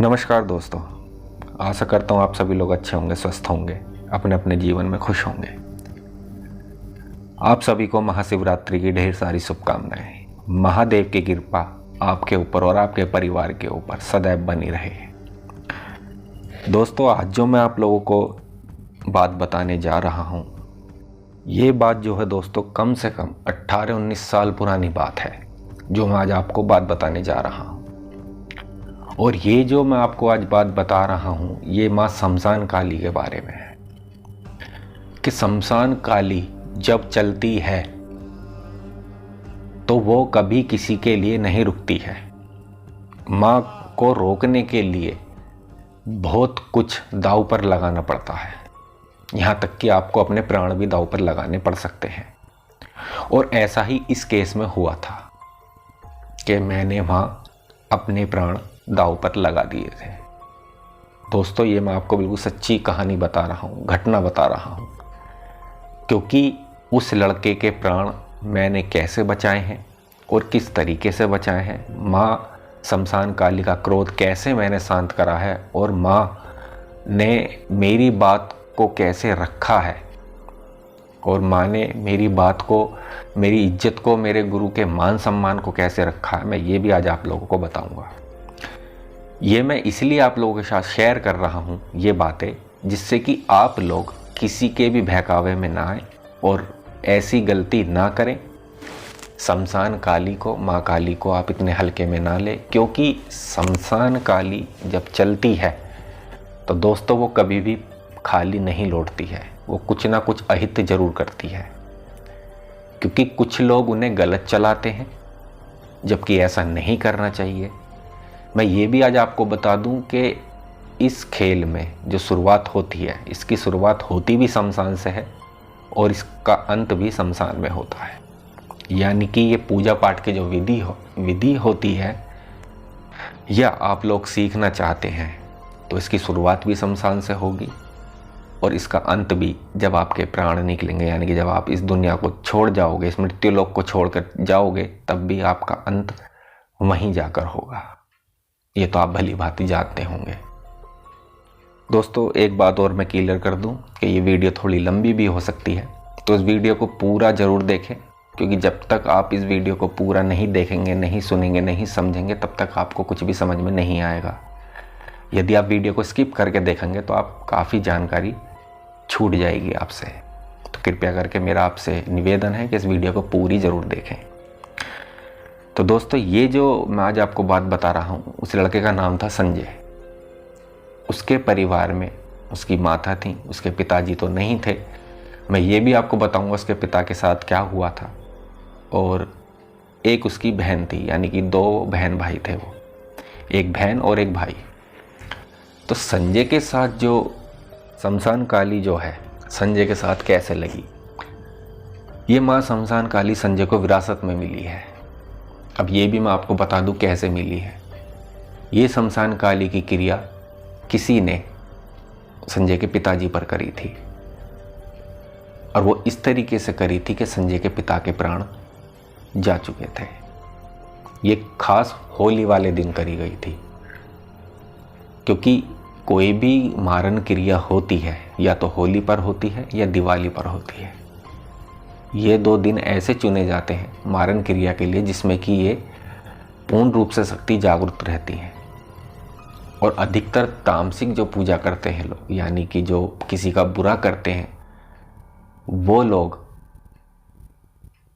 नमस्कार दोस्तों, आशा करता हूँ आप सभी लोग अच्छे होंगे, स्वस्थ होंगे, अपने अपने जीवन में खुश होंगे। आप सभी को महाशिवरात्रि की ढेर सारी शुभकामनाएं। महादेव की कृपा आपके ऊपर और आपके परिवार के ऊपर सदैव बनी रहे। दोस्तों, आज जो मैं आप लोगों को बात बताने जा रहा हूँ, ये बात जो है दोस्तों कम से कम 18-19 साल पुरानी बात है, जो मैं आज आपको बात बताने जा रहा हूँ। और ये जो मैं आपको आज बात बता रहा हूँ, ये माँ शमशान काली के बारे में है कि शमशान काली जब चलती है तो वो कभी किसी के लिए नहीं रुकती है। माँ को रोकने के लिए बहुत कुछ दांव पर लगाना पड़ता है, यहाँ तक कि आपको अपने प्राण भी दांव पर लगाने पड़ सकते हैं। और ऐसा ही इस केस में हुआ था कि मैंने वहाँ अपने प्राण दांव पर लगा दिए थे। दोस्तों, ये मैं आपको बिल्कुल सच्ची कहानी बता रहा हूँ, घटना बता रहा हूँ, क्योंकि उस लड़के के प्राण मैंने कैसे बचाए हैं और किस तरीके से बचाए हैं, माँ शमशान काली का क्रोध कैसे मैंने शांत करा है, और माँ ने मेरी बात को कैसे रखा है, और माँ ने मेरी बात को, मेरी इज्जत को, मेरे गुरु के मान सम्मान को कैसे रखा है, मैं ये भी आज आप लोगों को बताऊंगा। ये मैं इसलिए आप लोगों के साथ शेयर कर रहा हूँ ये बातें, जिससे कि आप लोग किसी के भी बहकावे में ना आए और ऐसी गलती ना करें। शमशान काली को, माँ काली को आप इतने हल्के में ना लें, क्योंकि शमशान काली जब चलती है तो दोस्तों वो कभी भी खाली नहीं लौटती है, वो कुछ ना कुछ अहित जरूर करती है। क्योंकि कुछ लोग उन्हें गलत चलाते हैं, जबकि ऐसा नहीं करना चाहिए। मैं ये भी आज आपको बता दूं कि इस खेल में जो शुरुआत होती है, इसकी शुरुआत होती भी शमशान से है और इसका अंत भी शमशान में होता है। यानी कि ये पूजा पाठ की जो विधि होती है, या आप लोग सीखना चाहते हैं तो इसकी शुरुआत भी शमशान से होगी और इसका अंत भी जब आपके प्राण निकलेंगे, यानी कि जब आप इस दुनिया को छोड़ जाओगे, इस मृत्युलोक को छोड़कर जाओगे, तब भी आपका अंत वहीं जाकर होगा। ये तो आप भली भांति जानते होंगे। दोस्तों, एक बात और मैं क्लियर कर दूं कि ये वीडियो थोड़ी लंबी भी हो सकती है, तो इस वीडियो को पूरा ज़रूर देखें, क्योंकि जब तक आप इस वीडियो को पूरा नहीं देखेंगे, नहीं सुनेंगे, नहीं समझेंगे, तब तक आपको कुछ भी समझ में नहीं आएगा। यदि आप वीडियो को स्किप करके देखेंगे तो आप काफ़ी जानकारी छूट जाएगी आपसे। तो कृपया करके मेरा आपसे निवेदन है कि इस वीडियो को पूरी ज़रूर देखें। तो दोस्तों, ये जो मैं आज आपको बात बता रहा हूँ, उस लड़के का नाम था संजय। उसके परिवार में उसकी माता थी, उसके पिताजी तो नहीं थे। मैं ये भी आपको बताऊंगा उसके पिता के साथ क्या हुआ था। और एक उसकी बहन थी, यानी कि 2 बहन भाई थे वो, एक बहन और एक भाई। तो संजय के साथ जो शमशान काली जो है, संजय के साथ कैसे लगी, ये माँ शमशान काली संजय को विरासत में मिली है। अब ये भी मैं आपको बता दूं कैसे मिली है। ये शमशान काली की क्रिया किसी ने संजय के पिताजी पर करी थी, और वो इस तरीके से करी थी कि संजय के पिता के प्राण जा चुके थे। ये खास होली वाले दिन करी गई थी, क्योंकि कोई भी मारण क्रिया होती है या तो होली पर होती है या दिवाली पर होती है। ये 2 दिन ऐसे चुने जाते हैं मारण क्रिया के लिए जिसमें कि ये पूर्ण रूप से शक्ति जागृत रहती है। और अधिकतर तामसिक जो पूजा करते हैं लोग, यानी कि जो किसी का बुरा करते हैं, वो लोग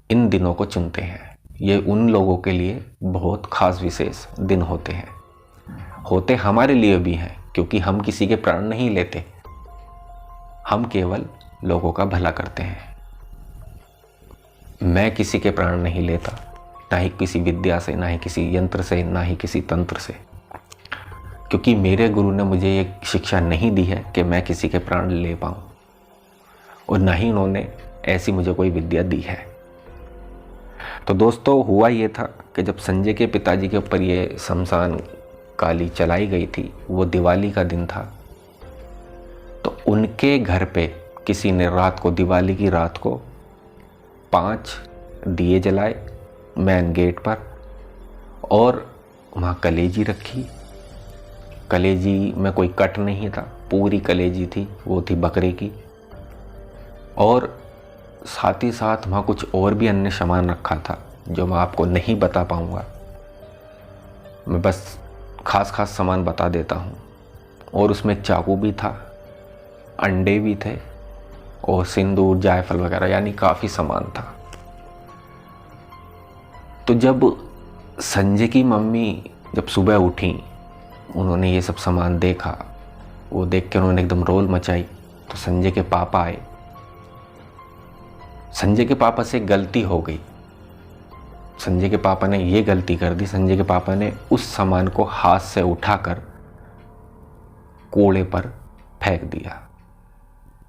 इन दिनों को चुनते हैं। ये उन लोगों के लिए बहुत खास विशेष दिन होते हमारे लिए भी हैं, क्योंकि हम किसी के प्राण नहीं लेते, हम केवल लोगों का भला करते हैं। मैं किसी के प्राण नहीं लेता, ना ही किसी विद्या से, ना ही किसी यंत्र से, ना ही किसी तंत्र से, क्योंकि मेरे गुरु ने मुझे ये शिक्षा नहीं दी है कि मैं किसी के प्राण ले पाऊँ, और ना ही उन्होंने ऐसी मुझे कोई विद्या दी है। तो दोस्तों, हुआ ये था कि जब संजय के पिताजी के ऊपर ये शमशान काली चलाई गई थी, वो दिवाली का दिन था। तो उनके घर पे किसी ने रात को, दिवाली की रात को 5 दिए जलाए मेन गेट पर, और वहाँ कलेजी रखी कलेजी में कोई कट नहीं था, पूरी कलेजी थी, वो थी बकरे की। और साथ ही साथ वहाँ कुछ और भी अन्य सामान रखा था जो मैं आपको नहीं बता पाऊँगा, मैं बस खास खास सामान बता देता हूँ। और उसमें एक चाकू भी था, अंडे भी थे और सिंदूर जायफल वगैरह, यानी काफ़ी सामान था। तो जब संजय की मम्मी जब सुबह उठी, उन्होंने ये सब सामान देखा, वो देख के उन्होंने एकदम रोल मचाई। तो संजय के पापा आए। संजय के पापा से गलती हो गई, संजय के पापा ने ये गलती कर दी, संजय के पापा ने उस सामान को हाथ से उठाकर कूड़े पर फेंक दिया,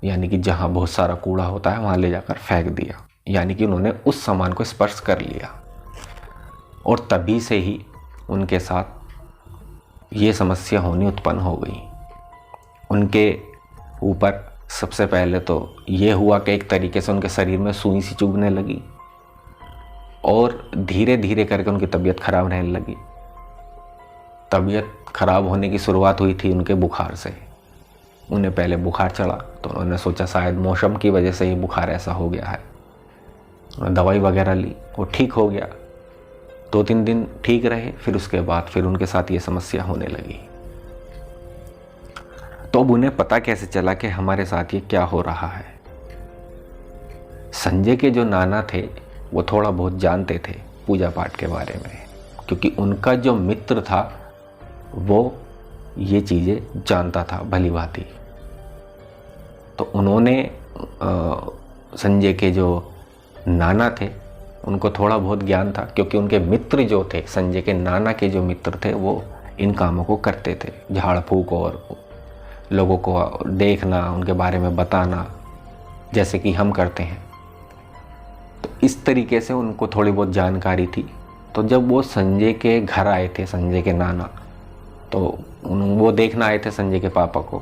यानी कि जहां बहुत सारा कूड़ा होता है वहां ले जाकर फेंक दिया, यानी कि उन्होंने उस सामान को स्पर्श कर लिया। और तभी से ही उनके साथ ये समस्या होनी उत्पन्न हो गई। उनके ऊपर सबसे पहले तो ये हुआ कि एक तरीके से उनके शरीर में सुई सी चुभने लगी और धीरे धीरे करके उनकी तबीयत खराब रहने लगी। तबीयत खराब होने की शुरुआत हुई थी उनके बुखार से। उन्हें पहले बुखार चढ़ा तो उन्होंने सोचा शायद मौसम की वजह से ही बुखार ऐसा हो गया है। उन्होंने दवाई वगैरह ली, वो ठीक हो गया, 2-3 दिन ठीक रहे। फिर उसके बाद फिर उनके साथ ये समस्या होने लगी। तो अब उन्हें पता कैसे चला कि हमारे साथ ये क्या हो रहा है। संजय के जो नाना थे वो थोड़ा बहुत जानते थे पूजा पाठ के बारे में, क्योंकि उनका जो मित्र था वो ये चीज़ें जानता था भली भांति। तो उन्होंने संजय के जो नाना थे उनको थोड़ा बहुत ज्ञान था, क्योंकि उनके मित्र जो थे, संजय के नाना के जो मित्र थे, वो इन कामों को करते थे, झाड़ फूक और लोगों को देखना, उनके बारे में बताना, जैसे कि हम करते हैं। तो इस तरीके से उनको थोड़ी बहुत जानकारी थी। तो जब वो संजय के घर आए थे, संजय के नाना, तो वो देखना आए थे संजय के पापा को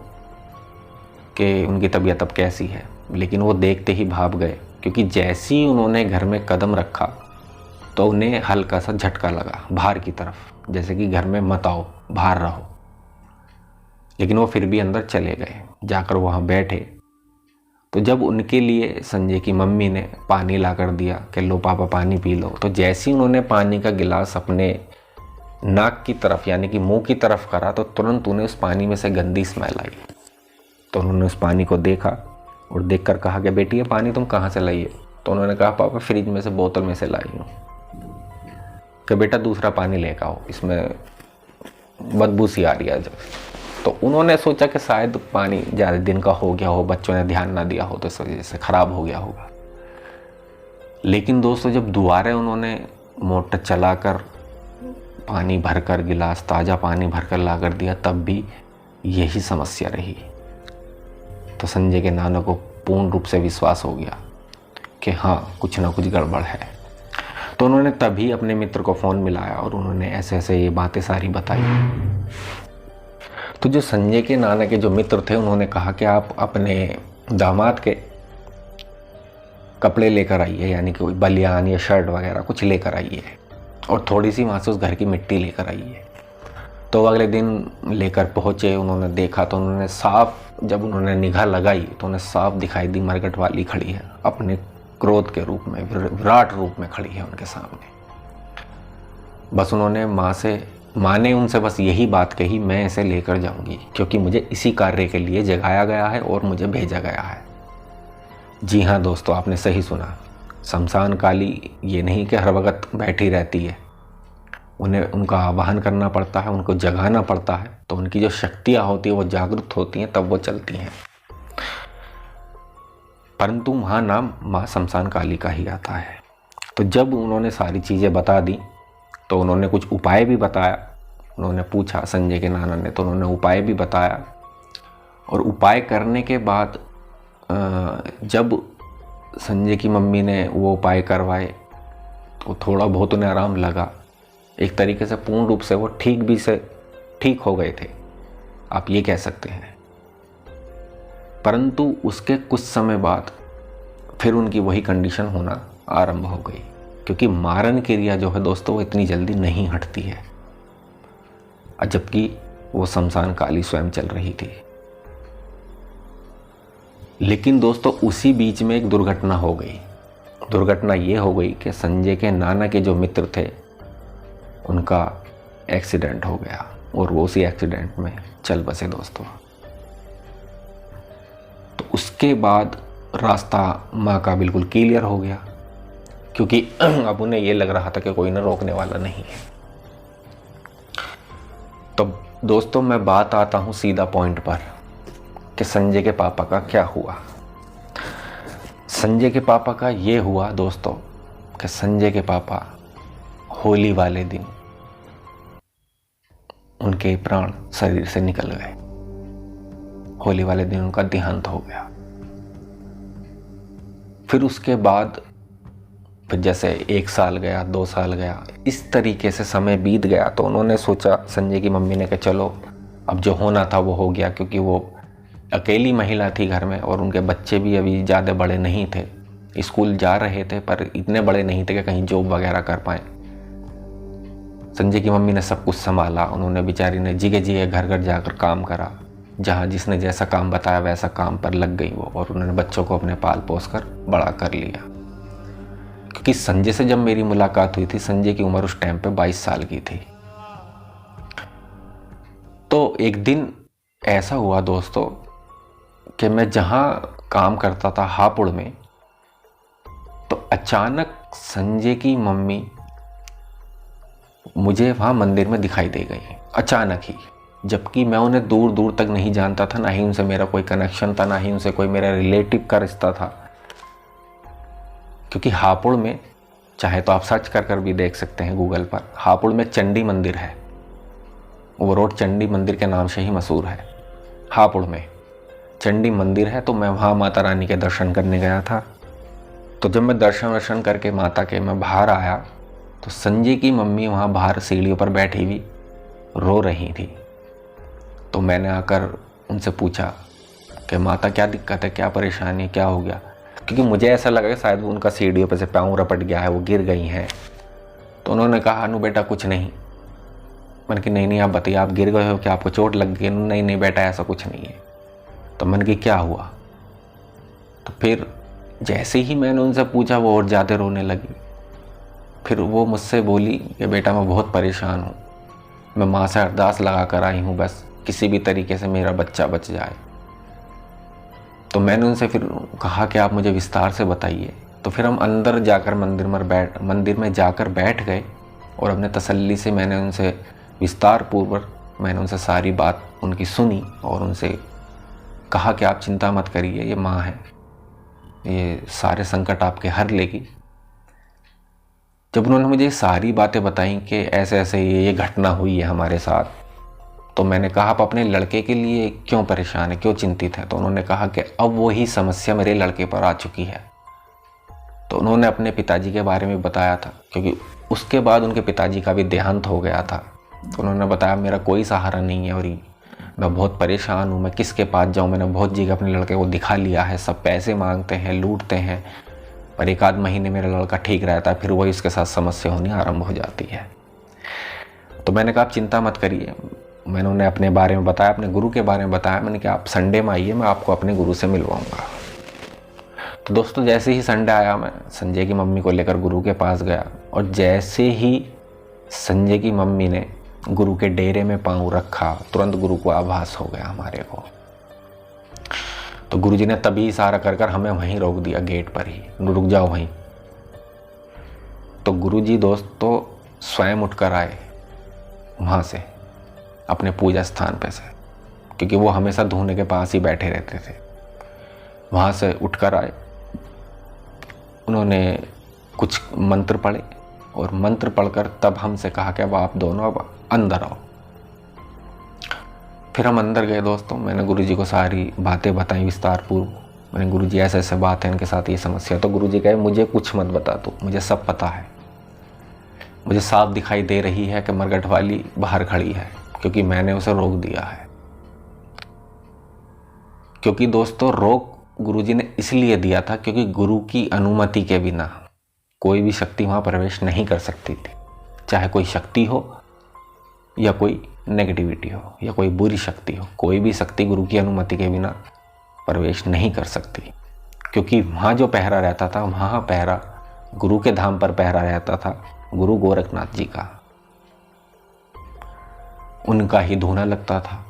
कि उनकी तबीयत अब कैसी है। लेकिन वो देखते ही भाप गए, क्योंकि जैसे ही उन्होंने घर में कदम रखा तो उन्हें हल्का सा झटका लगा बाहर की तरफ, जैसे कि घर में मत आओ, बाहर रहो। लेकिन वो फिर भी अंदर चले गए, जाकर वहाँ बैठे। तो जब उनके लिए संजय की मम्मी ने पानी ला कर दिया कि लो पापा पानी पी लो, तो जैसे ही उन्होंने पानी का गिलास अपने नाक की तरफ यानी कि मुंह की तरफ करा तो तुरंत उन्हें उस पानी में से गंदी स्मेल आई। तो उन्होंने उस पानी को देखा और देखकर कहा कि बेटी ये पानी तुम कहाँ से लाई हो? तो उन्होंने कहा पापा फ्रिज में से, बोतल में से लाई हूँ। कि बेटा दूसरा पानी लेकर आओ, इसमें बदबू सी आ रही है। तो उन्होंने सोचा कि शायद पानी ज़्यादा दिन का हो गया हो, बच्चों ने ध्यान ना दिया हो तो इस वजह से ख़राब हो गया होगा। लेकिन दोस्तों जब दोबारा उन्होंने मोटर चलाकर पानी भरकर, गिलास ताज़ा पानी भरकर ला कर दिया, तब भी यही समस्या रही। तो संजय के नाना को पूर्ण रूप से विश्वास हो गया कि हाँ कुछ ना कुछ गड़बड़ है। तो उन्होंने तभी अपने मित्र को फ़ोन मिलाया और उन्होंने ऐसे ऐसे ये बातें सारी बताई। तो जो संजय के नाना के जो मित्र थे उन्होंने कहा कि आप अपने दामाद के कपड़े लेकर आइए, यानी कि कोई बलियान या शर्ट वगैरह कुछ लेकर आइए और थोड़ी सी वहाँ से उस घर की मिट्टी लेकर आइए। तो अगले दिन लेकर पहुँचे, उन्होंने देखा तो उन्होंने साफ, जब उन्होंने निगाह लगाई तो उन्हें साफ दिखाई दी मरकट वाली खड़ी है, अपने क्रोध के रूप में, विराट रूप में खड़ी है उनके सामने। बस उन्होंने माँ ने उनसे बस यही बात कही, मैं इसे लेकर जाऊंगी क्योंकि मुझे इसी कार्य के लिए जगाया गया है और मुझे भेजा गया है। जी हाँ दोस्तों, आपने सही सुना। शमशान काली ये नहीं कि हर वक्त बैठी रहती है, उन्हें उनका आवाहन करना पड़ता है, उनको जगाना पड़ता है। तो उनकी जो शक्तियाँ होती हैं वो जागृत होती हैं, तब वो चलती हैं। परंतु वहाँ नाम माँ शमशान काली का ही आता है। तो जब उन्होंने सारी चीज़ें बता दी तो उन्होंने कुछ उपाय भी बताया। उन्होंने पूछा संजय के नाना ने, तो उन्होंने उपाय भी बताया। और उपाय करने के बाद जब संजय की मम्मी ने वो उपाय करवाए तो थोड़ा बहुत उन्हें आराम लगा। एक तरीके से पूर्ण रूप से वो ठीक हो गए थे, आप ये कह सकते हैं। परंतु उसके कुछ समय बाद फिर उनकी वही कंडीशन होना आरंभ हो गई, क्योंकि मारन क्रिया जो है दोस्तों वो इतनी जल्दी नहीं हटती है। जबकि वो शमशान काली स्वयं चल रही थी। लेकिन दोस्तों उसी बीच में एक दुर्घटना हो गई। दुर्घटना ये हो गई कि संजय के नाना के जो मित्र थे उनका एक्सीडेंट हो गया और वो उसी एक्सीडेंट में चल बसे दोस्तों। तो उसके बाद रास्ता माँ का बिल्कुल क्लियर हो गया, क्योंकि अब उन्हें ये लग रहा था कि कोई ना रोकने वाला नहीं है। तो दोस्तों मैं बात आता हूँ सीधा पॉइंट पर कि संजय के पापा का क्या हुआ। संजय के पापा का ये हुआ दोस्तों कि संजय के पापा होली वाले दिन उनके प्राण शरीर से निकल गए। होली वाले दिन उनका देहांत हो गया। फिर उसके बाद फिर जैसे 1 साल गया, 2 साल गया, इस तरीके से समय बीत गया। तो उन्होंने सोचा, संजय की मम्मी ने, कि चलो अब जो होना था वो हो गया, क्योंकि वो अकेली महिला थी घर में और उनके बच्चे भी अभी ज़्यादा बड़े नहीं थे, स्कूल जा रहे थे पर इतने बड़े नहीं थे कि कहीं जॉब वगैरह कर पाए। संजय की मम्मी ने सब कुछ संभाला। उन्होंने बेचारी ने जिगे जिगे घर घर जाकर काम करा, जहाँ जिसने जैसा काम बताया वैसा काम पर लग गई वो, और उन्होंने बच्चों को अपने पाल पोस कर बड़ा कर लिया। क्योंकि संजय से जब मेरी मुलाकात हुई थी, संजय की उम्र उस टाइम पे 22 साल की थी। तो एक दिन ऐसा हुआ दोस्तों कि मैं जहाँ काम करता था हापुड़ में, तो अचानक संजय की मम्मी मुझे वहाँ मंदिर में दिखाई दे गई, अचानक ही। जबकि मैं उन्हें दूर दूर तक नहीं जानता था, ना ही उनसे मेरा कोई कनेक्शन था, ना ही उनसे कोई मेरा रिलेटिव का रिश्ता था। क्योंकि हापुड़ में, चाहे तो आप सर्च कर कर भी देख सकते हैं गूगल पर, हापुड़ में चंडी मंदिर है। वो रोड चंडी मंदिर के नाम से ही मशहूर है। हापुड़ में चंडी मंदिर है। तो मैं वहाँ माता रानी के दर्शन करने गया था। तो जब मैं दर्शन करके माता के मैं बाहर आया, तो संजय की मम्मी वहाँ बाहर सीढ़ियों पर बैठी हुई रो रही थी। तो मैंने आकर उनसे पूछा कि माता क्या दिक्कत है, क्या परेशानी है, क्या हो गया? क्योंकि मुझे ऐसा लगा कि शायद उनका सीढ़ियों पर से पाँव रपट गया है, वो गिर गई हैं। तो उन्होंने कहा, अनु बेटा कुछ नहीं। मैंने कहा नहीं आप बताइए, आप गिर गए हो क्या, आपको चोट लग गई? नहीं बेटा ऐसा कुछ नहीं है। तो मैंने कहा क्या हुआ? तो फिर जैसे ही मैंने उनसे पूछा वो और ज़्यादा रोने लगी। फिर वो मुझसे बोली कि बेटा मैं बहुत परेशान हूँ, मैं माँ से अरदास लगा कर आई हूँ, बस किसी भी तरीके से मेरा बच्चा बच जाए। तो मैंने उनसे फिर कहा कि आप मुझे विस्तार से बताइए। तो फिर हम अंदर जाकर मंदिर में जाकर बैठ गए और अपने तसल्ली से मैंने उनसे विस्तार पूर्वक मैंने उनसे सारी बात उनकी सुनी और उनसे कहा कि आप चिंता मत करिए, ये माँ है, ये सारे संकट आपके हर लेगी। जब उन्होंने मुझे सारी बातें बताई कि ऐसे ऐसे ये घटना हुई है हमारे साथ, तो मैंने कहा आप अपने लड़के के लिए क्यों परेशान है, क्यों चिंतित है? तो उन्होंने कहा कि अब वही समस्या मेरे लड़के पर आ चुकी है। तो उन्होंने अपने पिताजी के बारे में बताया था, क्योंकि उसके बाद उनके पिताजी का भी देहांत हो गया था। तो उन्होंने बताया मेरा कोई सहारा नहीं है और मैं बहुत परेशान हूँ, मैं किसके पास जाऊँ? मैंने बहुत जगह अपने लड़के को दिखा लिया है, सब पैसे मांगते हैं, लूटते हैं, पर 1 आध महीने मेरा लड़का ठीक रहता है, फिर वही उसके साथ समस्या होनी आरंभ हो जाती है। तो मैंने कहा आप चिंता मत करिए। मैंने उन्हें अपने बारे में बताया, अपने गुरु के बारे में बताया। मैंने कहा आप संडे में आइए, मैं आपको अपने गुरु से मिलवाऊंगा। तो दोस्तों जैसे ही संडे आया, मैं संजय की मम्मी को लेकर गुरु के पास गया, और जैसे ही संजय की मम्मी ने गुरु के डेरे में पांव रखा, तुरंत गुरु को आभास हो गया हमारे को। तो गुरु जी ने तभी इशारा कर कर हमें वहीं रोक दिया, गेट पर ही, रुक जाओ वहीं। तो गुरु जी दोस्तों स्वयं उठकर आए वहाँ से, अपने पूजा स्थान पे से, क्योंकि वो हमेशा धूने के पास ही बैठे रहते थे। वहाँ से उठकर आए, उन्होंने कुछ मंत्र पढ़े और मंत्र पढ़कर तब हमसे कहा कि अब आप दोनों अब अंदर आओ। फिर हम अंदर गए दोस्तों। मैंने गुरुजी को सारी बातें बताई विस्तार पूर्व। मैंने गुरुजी ऐसे ऐसे बात है, इनके साथ ये समस्या। तो गुरुजी कहे मुझे कुछ मत बता दो, मुझे सब पता है। मुझे साफ दिखाई दे रही है कि मरगट वाली बाहर खड़ी है, क्योंकि मैंने उसे रोक दिया है। क्योंकि दोस्तों रोक गुरुजी ने इसलिए दिया था क्योंकि गुरु की अनुमति के बिना कोई भी शक्ति वहाँ प्रवेश नहीं कर सकती थी, चाहे कोई शक्ति हो या कोई नेगेटिविटी हो या कोई बुरी शक्ति हो, कोई भी शक्ति गुरु की अनुमति के बिना प्रवेश नहीं कर सकती। क्योंकि वहाँ जो पहरा रहता था, वहाँ पहरा गुरु के धाम पर पहरा रहता था गुरु गोरखनाथ जी का, उनका ही धूना लगता था।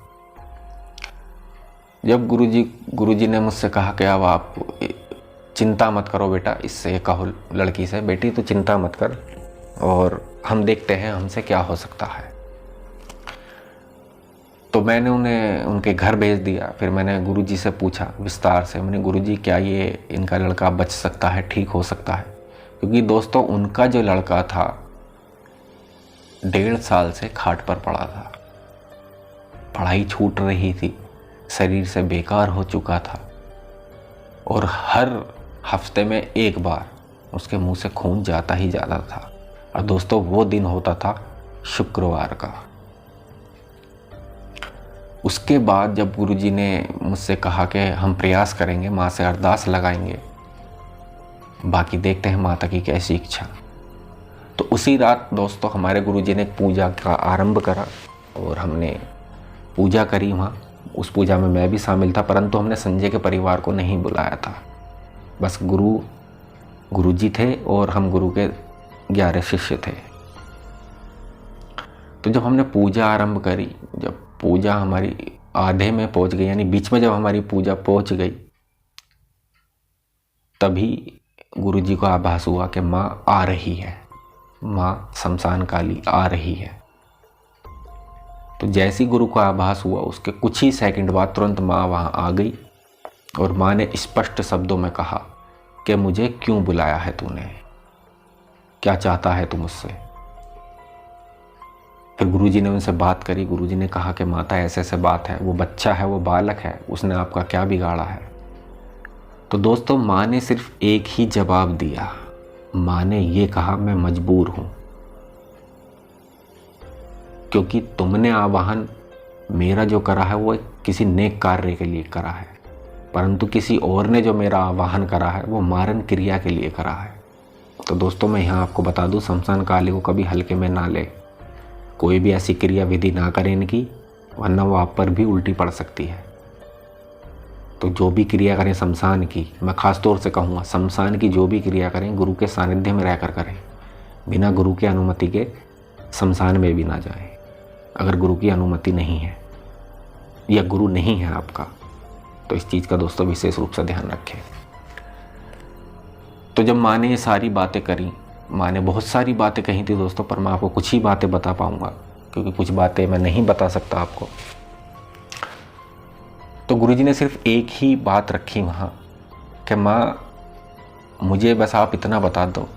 जब गुरुजी ने मुझसे कहा कि अब आप चिंता मत करो बेटा, इससे कहो लड़की से, बेटी तो चिंता मत कर और हम देखते हैं हमसे क्या हो सकता है। तो मैंने उन्हें उनके घर भेज दिया। फिर मैंने गुरुजी से पूछा विस्तार से, मैंने गुरुजी क्या ये इनका लड़का बच सकता है, ठीक हो सकता है? क्योंकि दोस्तों उनका जो लड़का था 1.5 साल से खाट पर पड़ा था, पढ़ाई छूट रही थी, शरीर से बेकार हो चुका था और हर हफ्ते में एक बार उसके मुंह से खून जाता ही जाता था। और दोस्तों वो दिन होता था शुक्रवार का। उसके बाद जब गुरुजी ने मुझसे कहा कि हम प्रयास करेंगे, माँ से अरदास लगाएंगे, बाकी देखते हैं माता की कैसी इच्छा, तो उसी रात दोस्तों हमारे गुरुजी ने एक पूजा का आरंभ करा और हमने पूजा करी। वहाँ उस पूजा में मैं भी शामिल था, परंतु हमने संजय के परिवार को नहीं बुलाया था। बस गुरुजी थे और हम गुरु के 11 शिष्य थे। तो जब हमने पूजा आरंभ करी, जब पूजा हमारी आधे में पहुंच गई, यानी बीच में जब हमारी पूजा पहुंच गई, तभी गुरुजी को आभास हुआ कि माँ आ रही है, माँ शमशान काली आ रही है। तो जैसे ही गुरु को आभास हुआ, उसके कुछ ही सेकंड बाद तुरंत माँ वहाँ आ गई और माँ ने स्पष्ट शब्दों में कहा कि मुझे क्यों बुलाया है तूने, क्या चाहता है तू मुझसे? फिर गुरुजी ने उनसे बात करी। गुरुजी ने कहा कि माता ऐसे ऐसे बात है, वो बच्चा है, वो बालक है, उसने आपका क्या बिगाड़ा है? तो दोस्तों माँ ने सिर्फ एक ही जवाब दिया। माँ ने ये कहा मैं मजबूर हूँ, क्योंकि तुमने आवाहन मेरा जो करा है वो किसी नेक कार्य के लिए करा है, परंतु किसी और ने जो मेरा आवाहन करा है वो मारण क्रिया के लिए करा है। तो दोस्तों मैं यहाँ आपको बता दूँ, शमशान काली को कभी हल्के में ना ले, कोई भी ऐसी क्रिया विधि ना करें इनकी, वरना वो आप पर भी उल्टी पड़ सकती है। तो जो भी क्रिया करें शमशान की, मैं ख़ास तौर से कहूँगा शमशान की जो भी क्रिया करें गुरु के सानिध्य में रहकर करें, बिना गुरु की अनुमति के शमशान में भी ना जाएं। अगर गुरु की अनुमति नहीं है या गुरु नहीं है आपका, तो इस चीज़ का दोस्तों विशेष रूप से ध्यान रखें। तो जब माँ ने ये सारी बातें करी, माँ ने बहुत सारी बातें कही थी दोस्तों, पर मैं आपको कुछ ही बातें बता पाऊँगा क्योंकि कुछ बातें मैं नहीं बता सकता आपको। तो गुरुजी ने सिर्फ एक ही बात रखी वहाँ कि माँ मुझे बस आप इतना बता दो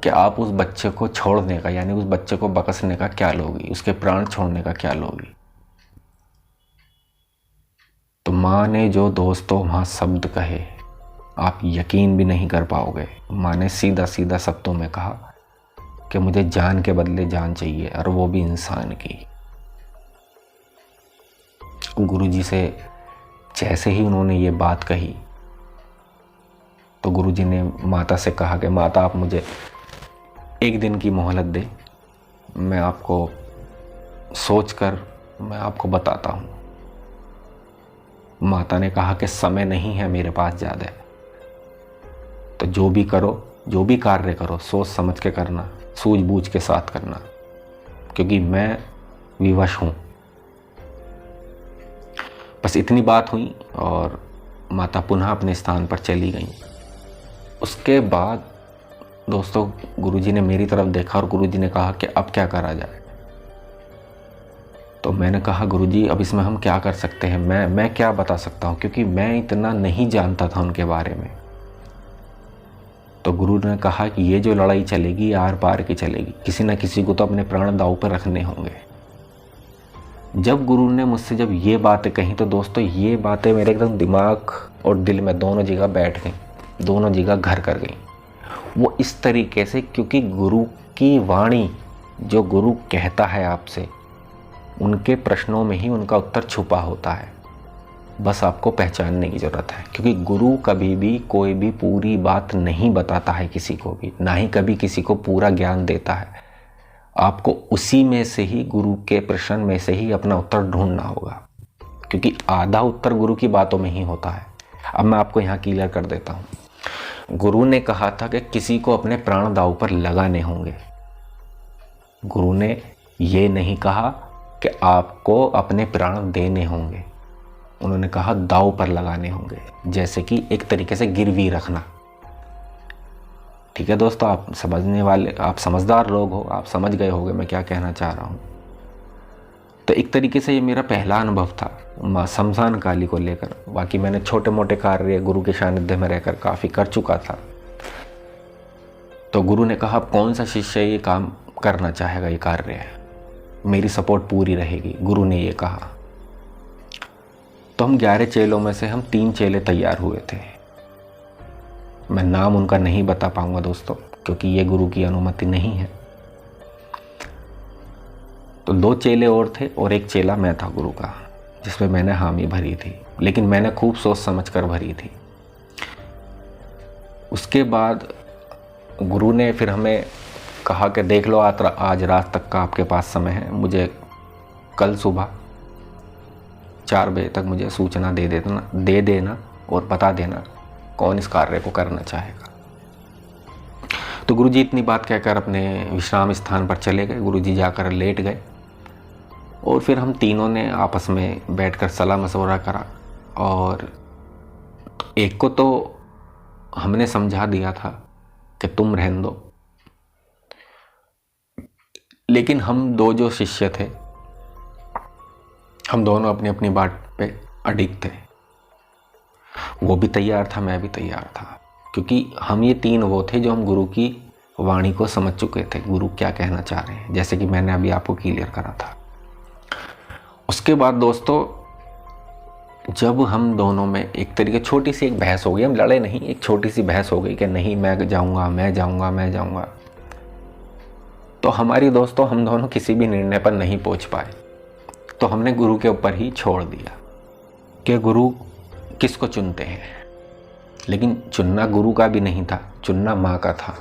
कि आप उस बच्चे को छोड़ने का, यानी उस बच्चे को बकसने का क्या लोगी, उसके प्राण छोड़ने का क्या लोगी? तो माँ ने जो दोस्तों वहाँ शब्द कहे आप यकीन भी नहीं कर पाओगे। माँ ने सीधा सीधा शब्दों में कहा कि मुझे जान के बदले जान चाहिए, और वो भी इंसान की। गुरुजी से जैसे ही उन्होंने ये बात कही तो गुरुजी ने माता से कहा कि माता आप मुझे 1 दिन की मोहलत दे, मैं आपको सोचकर मैं आपको बताता हूँ। माता ने कहा कि समय नहीं है मेरे पास ज़्यादा, तो जो भी करो, जो भी कार्य करो सोच समझ के करना, सूझबूझ के साथ करना, क्योंकि मैं विवश हूँ। बस इतनी बात हुई और माता पुनः अपने स्थान पर चली गई। उसके बाद दोस्तों गुरुजी ने मेरी तरफ देखा और गुरुजी ने कहा कि अब क्या करा जाए। तो मैंने कहा गुरुजी अब इसमें हम क्या कर सकते हैं, मैं क्या बता सकता हूँ, क्योंकि मैं इतना नहीं जानता था उनके बारे में। तो गुरु ने कहा कि ये जो लड़ाई चलेगी आर पार की चलेगी, किसी न किसी को तो अपने प्राण दांव पर रखने होंगे। जब गुरु ने मुझसे जब ये बातें कही तो दोस्तों ये बातें मेरे एकदम दिमाग और दिल में दोनों जगह बैठ गई, दोनों जगह घर कर गई। वो इस तरीके से क्योंकि गुरु की वाणी, जो गुरु कहता है आपसे, उनके प्रश्नों में ही उनका उत्तर छुपा होता है। बस आपको पहचानने की ज़रूरत है, क्योंकि गुरु कभी भी कोई भी पूरी बात नहीं बताता है किसी को भी, ना ही कभी किसी को पूरा ज्ञान देता है। आपको उसी में से ही, गुरु के प्रश्न में से ही अपना उत्तर ढूंढना होगा, क्योंकि आधा उत्तर गुरु की बातों में ही होता है। अब मैं आपको यहाँ क्लियर कर देता हूँ। गुरु ने कहा था कि किसी को अपने प्राण दांव पर लगाने होंगे। गुरु ने ये नहीं कहा कि आपको अपने प्राण देने होंगे। उन्होंने कहा दांव पर लगाने होंगे, जैसे कि एक तरीके से गिरवी रखना। ठीक है दोस्तों, आप समझने वाले, आप समझदार लोग हो, आप समझ गए होंगे मैं क्या कहना चाह रहा हूँ। तो एक तरीके से ये मेरा पहला अनुभव था माँ शमशान काली को लेकर। बाकी मैंने छोटे मोटे कार्य गुरु के सानिध्य में रहकर काफ़ी कर चुका था। तो गुरु ने कहा कौन सा शिष्य ये काम करना चाहेगा, ये कार्य है, मेरी सपोर्ट पूरी रहेगी, गुरु ने ये कहा। तो हम 11 चेलों में से हम 3 चेले तैयार हुए थे। मैं नाम उनका नहीं बता पाऊंगा दोस्तों, क्योंकि ये गुरु की अनुमति नहीं है। तो 2 चेले और थे और एक चेला मैं था गुरु का, जिसमें मैंने हामी भरी थी, लेकिन मैंने खूब सोच समझ कर भरी थी। उसके बाद गुरु ने फिर हमें कहा कि देख लो आज रात तक का आपके पास समय है, मुझे कल सुबह 4 बजे तक मुझे सूचना दे देना और बता देना कौन इस कार्य को करना चाहेगा। तो गुरुजी इतनी बात कहकर अपने विश्राम स्थान पर चले गए। गुरुजी जाकर लेट गए और फिर हम तीनों ने आपस में बैठकर सलाह मशवरा करा। और एक को तो हमने समझा दिया था कि तुम रहने दो, लेकिन हम 2 जो शिष्य थे, हम दोनों अपनी अपनी बात पे अडिग थे। वो भी तैयार था, मैं भी तैयार था, क्योंकि हम ये 3 वो थे जो हम गुरु की वाणी को समझ चुके थे, गुरु क्या कहना चाह रहे हैं, जैसे कि मैंने अभी आपको क्लियर करा था। उसके बाद दोस्तों जब हम दोनों में एक तरीके छोटी सी एक बहस हो गई, हम लड़े नहीं, एक छोटी सी बहस हो गई कि नहीं मैं जाऊंगा, मैं जाऊंगा, मैं जाऊंगा। तो हमारी दोस्तों हम दोनों किसी भी निर्णय पर नहीं पहुंच पाए। तो हमने गुरु के ऊपर ही छोड़ दिया कि गुरु किसको चुनते हैं। लेकिन चुनना गुरु का भी नहीं था, चुनना माँ का था।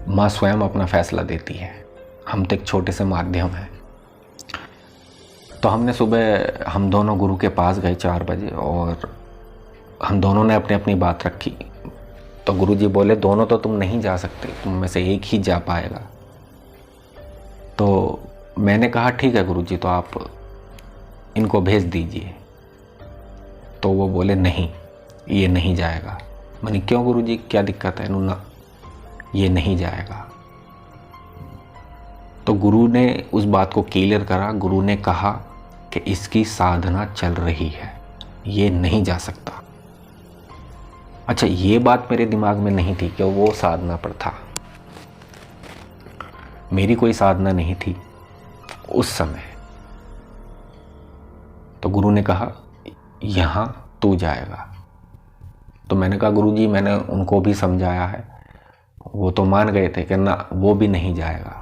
माँ स्वयं अपना फैसला देती है, हम तो एक छोटे से माध्यम हैं। तो हमने सुबह हम दोनों गुरु के पास गए 4 बजे और हम दोनों ने अपनी अपनी बात रखी। तो गुरु जी बोले दोनों तो तुम नहीं जा सकते, तुम में से एक ही जा पाएगा। तो मैंने कहा ठीक है गुरु जी, तो आप इनको भेज दीजिए। तो वो बोले नहीं, ये नहीं जाएगा। मैंने क्यों गुरु जी, क्या दिक्कत है? ना, ये नहीं जाएगा। तो गुरु ने उस बात को क्लियर करा। गुरु ने कहा कि इसकी साधना चल रही है, ये नहीं जा सकता। अच्छा, ये बात मेरे दिमाग में नहीं थी कि वो साधना पर था। मेरी कोई साधना नहीं थी उस समय। तो गुरु ने कहा यहाँ तू जाएगा। तो मैंने कहा गुरु जी मैंने उनको भी समझाया है, वो तो मान गए थे कि ना वो भी नहीं जाएगा,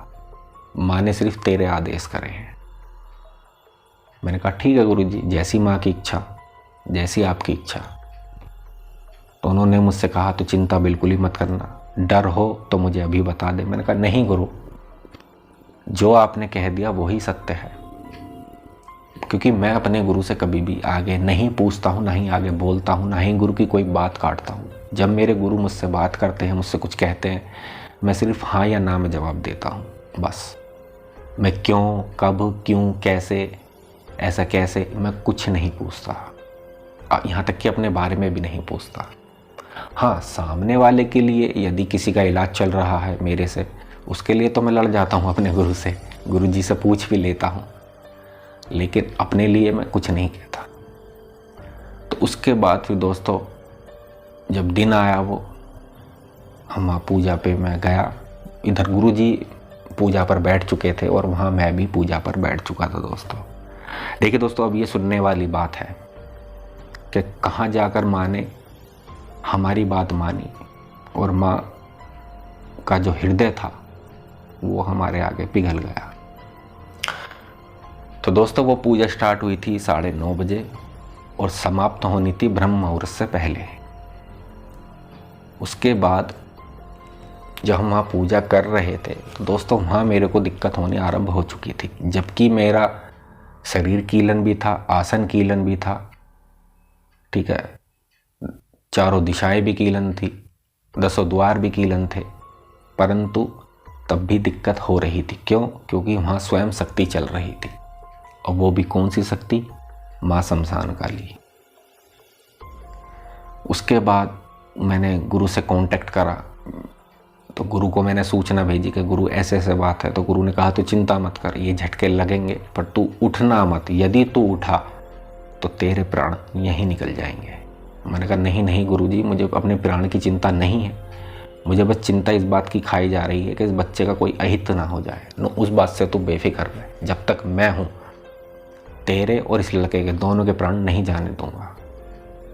माँ ने सिर्फ तेरे आदेश करे हैं। मैंने कहा ठीक है गुरु जी, जैसी माँ की इच्छा, जैसी आपकी इच्छा। तो उन्होंने मुझसे कहा तो चिंता बिल्कुल ही मत करना, डर हो तो मुझे अभी बता दे। मैंने कहा नहीं गुरु, जो आपने कह दिया वही सत्य है, क्योंकि मैं अपने गुरु से कभी भी आगे नहीं पूछता हूँ, ना ही आगे बोलता हूँ, ना ही गुरु की कोई बात काटता हूँ। जब मेरे गुरु मुझसे बात करते हैं, मुझसे कुछ कहते हैं, मैं सिर्फ हाँ या ना में जवाब देता हूँ बस। मैं क्यों, कब, क्यों, कैसे, ऐसा कैसे, मैं कुछ नहीं पूछता। यहाँ तक कि अपने बारे में भी नहीं पूछता। हाँ, सामने वाले के लिए यदि किसी का इलाज चल रहा है मेरे से, उसके लिए तो मैं लड़ जाता हूँ अपने गुरु से, गुरु जी से पूछ भी लेता हूँ, लेकिन अपने लिए मैं कुछ नहीं कहता। तो उसके बाद फिर दोस्तों जब दिन आया, वो हम पूजा पे मैं गया। इधर गुरु जी पूजा पर बैठ चुके थे और वहाँ मैं भी पूजा पर बैठ चुका था दोस्तों। देखिए दोस्तों, अब ये सुनने वाली बात है कि कहाँ जाकर माँ ने हमारी बात मानी और माँ का जो हृदय था वो हमारे आगे पिघल गया। तो दोस्तों वो पूजा स्टार्ट हुई थी 9:30 बजे और समाप्त होनी थी ब्रह्म मुहूर्त से पहले। उसके बाद जब हम वहाँ पूजा कर रहे थे तो दोस्तों वहाँ मेरे को दिक्कत होने आरंभ हो चुकी थी, जबकि मेरा शरीर कीलन भी था, आसन कीलन भी था, ठीक है, चारों दिशाएं भी कीलन थी, 10 द्वार भी कीलन थे, परंतु तब भी दिक्कत हो रही थी। क्यों? क्योंकि वहाँ स्वयं शक्ति चल रही थी, और वो भी कौन सी शक्ति? माँ शमशान काली। उसके बाद मैंने गुरु से कांटेक्ट करा, तो गुरु को मैंने सूचना भेजी कि गुरु ऐसे ऐसे बात है। तो गुरु ने कहा तो चिंता मत कर, ये झटके लगेंगे पर तू उठना मत, यदि तू उठा तो तेरे प्राण यहीं निकल जाएंगे। मैंने कहा नहीं नहीं गुरुजी, मुझे अपने प्राण की चिंता नहीं है, मुझे बस चिंता इस बात की खाई जा रही है कि इस बच्चे का कोई अहित ना हो जाए। न उस बात से तू बेफिक्र रह, जब तक मैं हूँ तेरे और इस लड़के के दोनों के प्राण नहीं जाने दूंगा,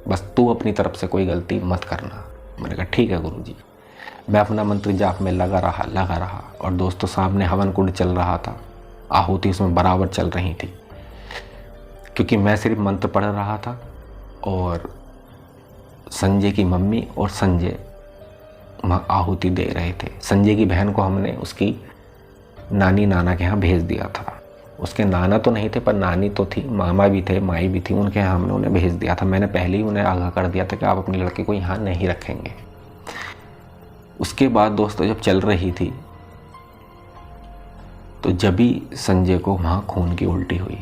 बस तू अपनी तरफ से कोई गलती मत करना। मैंने कहा ठीक है गुरुजी। मैं अपना मंत्र जाप में लगा रहा, और दोस्तों सामने हवन कुंड चल रहा था, आहुति उसमें बराबर चल रही थी, क्योंकि मैं सिर्फ मंत्र पढ़ रहा था और संजय की मम्मी और संजय वहाँ आहुति दे रहे थे। संजय की बहन को हमने उसकी नानी नाना के यहाँ भेज दिया था। उसके नाना तो नहीं थे पर नानी तो थी, मामा भी थे, माई भी थी, उनके यहाँ हमने उन्हें भेज दिया था। मैंने पहले ही उन्हें आगाह कर दिया था कि आप अपने लड़के को यहाँ नहीं रखेंगे। उसके बाद दोस्तों जब चल रही थी तो जब भी संजय को वहाँ खून की उल्टी हुई,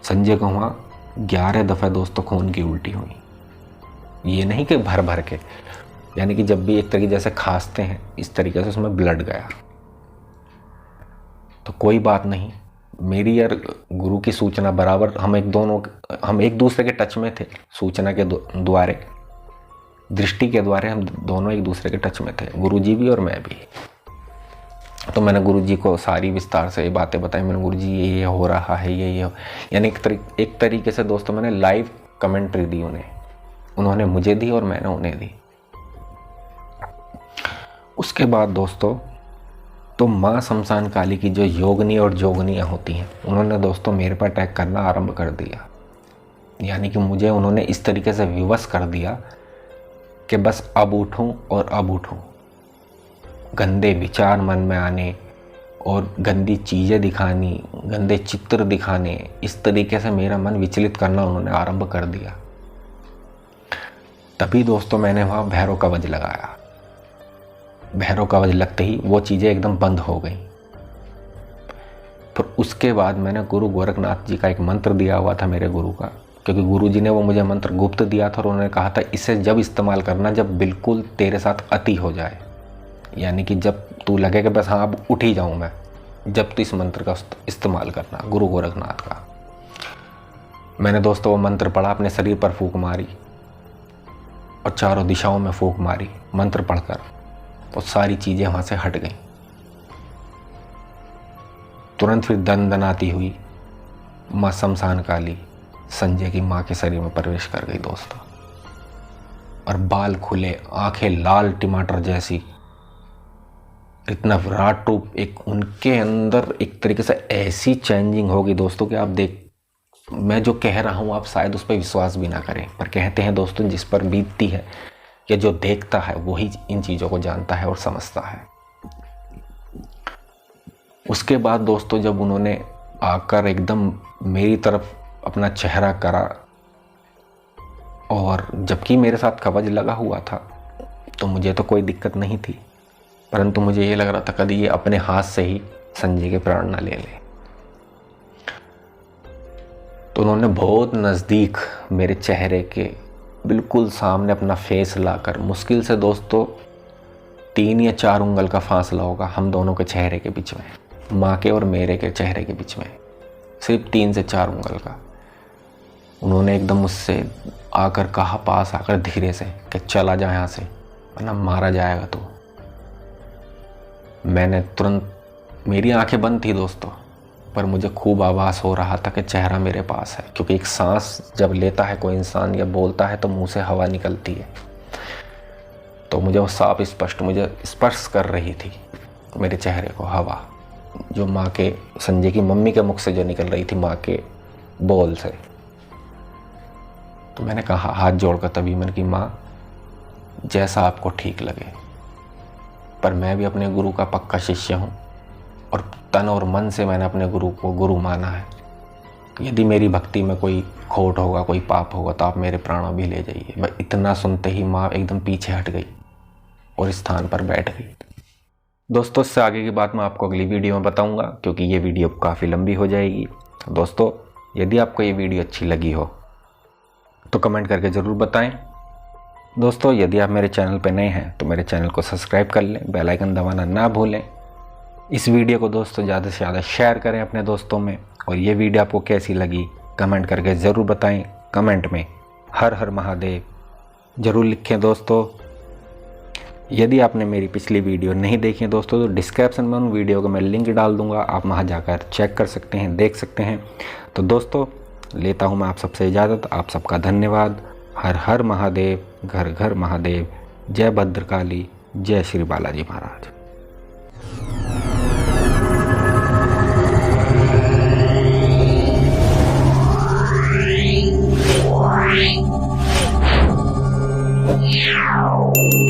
संजय को वहाँ 11 दफ़ा दोस्तों खून की उल्टी हुई। ये नहीं कि भर भर के, यानी कि जब भी एक तरीके जैसे खांसते हैं इस तरीके से उसमें ब्लड गया। तो कोई बात नहीं, मेरी यार गुरु की सूचना बराबर, हम एक दूसरे के टच में थे, सूचना के द्वारे, दृष्टि के द्वारे हम दोनों एक दूसरे के टच में थे, गुरुजी भी और मैं भी। तो मैंने गुरुजी को सारी विस्तार से ये बातें बताई। मैंने गुरुजी ये हो रहा है, ये यानी एक तरीके से दोस्तों मैंने लाइव कमेंट्री दी उन्हें, उन्होंने मुझे दी और मैंने उन्हें दी। उसके बाद दोस्तों तो माँ शमशान काली की जो योगिनी और जोगनियाँ होती हैं, उन्होंने दोस्तों मेरे पर अटैक करना आरंभ कर दिया। यानी कि मुझे उन्होंने इस तरीके से विवश कर दिया कि बस अब उठूं और अब उठूं। गंदे विचार मन में आने और गंदी चीज़ें दिखानी, गंदे चित्र दिखाने, इस तरीके से मेरा मन विचलित करना उन्होंने आरंभ कर दिया। तभी दोस्तों मैंने वहाँ भैरव कवच लगाया। भैरव कवच लगते ही वो चीज़ें एकदम बंद हो गई। फिर उसके बाद मैंने गुरु गोरखनाथ जी का एक मंत्र दिया हुआ था मेरे गुरु का, क्योंकि गुरु जी ने वो मुझे मंत्र गुप्त दिया था और उन्होंने कहा था इसे जब इस्तेमाल करना जब बिल्कुल तेरे साथ अति हो जाए, यानी कि जब तू लगे कि बस हाँ अब उठ ही जाऊँ मैं, जब तू इस मंत्र का इस्तेमाल करना, गुरु गोरखनाथ का। मैंने दोस्तों वो मंत्र पढ़ा, अपने शरीर पर फूंक मारी और चारों दिशाओं में फूंक मारी मंत्र पढ़कर, और सारी चीज़ें वहाँ से हट गईं। तुरंत फिर दनदनाती हुई माँ शमशान काली संजय की माँ के शरीर में प्रवेश कर गई दोस्तों, और बाल खुले, आंखें लाल टमाटर जैसी, इतना विराट रूप, एक उनके अंदर एक तरीके से ऐसी चेंजिंग होगी दोस्तों कि आप मैं जो कह रहा हूँ आप शायद उस पर विश्वास भी ना करें, पर कहते हैं दोस्तों जिस पर बीतती है या जो देखता है वही इन चीज़ों को जानता है और समझता है। उसके बाद दोस्तों जब उन्होंने आकर एकदम मेरी तरफ अपना चेहरा करा, और जबकि मेरे साथ कवच लगा हुआ था तो मुझे तो कोई दिक्कत नहीं थी, परंतु मुझे ये लग रहा था कभी ये अपने हाथ से ही संजय के प्राण ना ले ले। तो उन्होंने बहुत नज़दीक मेरे चेहरे के बिल्कुल सामने अपना फेस लाकर, मुश्किल से दोस्तों 3 या 4 उंगल का फासला होगा हम दोनों के चेहरे के बीच में, माँ के और मेरे के चेहरे के बीच में सिर्फ 3 से 4 उंगल का। उन्होंने एकदम मुझसे आकर कहा, पास आकर धीरे से, कि चला जा यहाँ से वरना मारा जाएगा तू। मैंने तुरंत, मेरी आंखें बंद थी दोस्तों, पर मुझे खूब आभास हो रहा था कि चेहरा मेरे पास है, क्योंकि एक सांस जब लेता है कोई इंसान या बोलता है तो मुंह से हवा निकलती है। तो मुझे वो साफ स्पष्ट मुझे स्पर्श कर रही थी मेरे चेहरे को हवा, जो माँ के, संजय की मम्मी के मुख से जो निकल रही थी माँ के बोल से। तो मैंने कहा हाथ जोड़कर, तभी मैंने कि माँ जैसा आपको ठीक लगे। पर मैं भी अपने गुरु का पक्का शिष्य हूँ और तन और मन से मैंने अपने गुरु को गुरु माना है। यदि मेरी भक्ति में कोई खोट होगा, कोई पाप होगा तो आप मेरे प्राणों भी ले जाइए। भाई इतना सुनते ही माँ एकदम पीछे हट गई और इस स्थान पर बैठ गई। दोस्तों इससे आगे की बात मैं आपको अगली वीडियो में बताऊंगा, क्योंकि ये वीडियो काफ़ी लंबी हो जाएगी। दोस्तों यदि आपको ये वीडियो अच्छी लगी हो तो कमेंट करके ज़रूर बताएं। दोस्तों यदि आप मेरे चैनल पर नए हैं तो मेरे चैनल को सब्सक्राइब कर लें, बेल आइकन दबाना ना भूलें। इस वीडियो को दोस्तों ज़्यादा से ज़्यादा शेयर करें अपने दोस्तों में, और ये वीडियो आपको कैसी लगी कमेंट करके ज़रूर बताएं। कमेंट में हर हर महादेव ज़रूर लिखें। दोस्तों यदि आपने मेरी पिछली वीडियो नहीं देखी है दोस्तों तो डिस्क्रिप्शन में उन वीडियो को मैं लिंक डाल दूंगा, आप वहाँ जाकर चेक कर सकते हैं, देख सकते हैं। तो दोस्तों लेता हूँ मैं आप सबसे इजाज़त। आप सबका धन्यवाद। हर हर महादेव, घर घर महादेव। जय भद्रकाली, जय श्री बालाजी महाराज। Meow.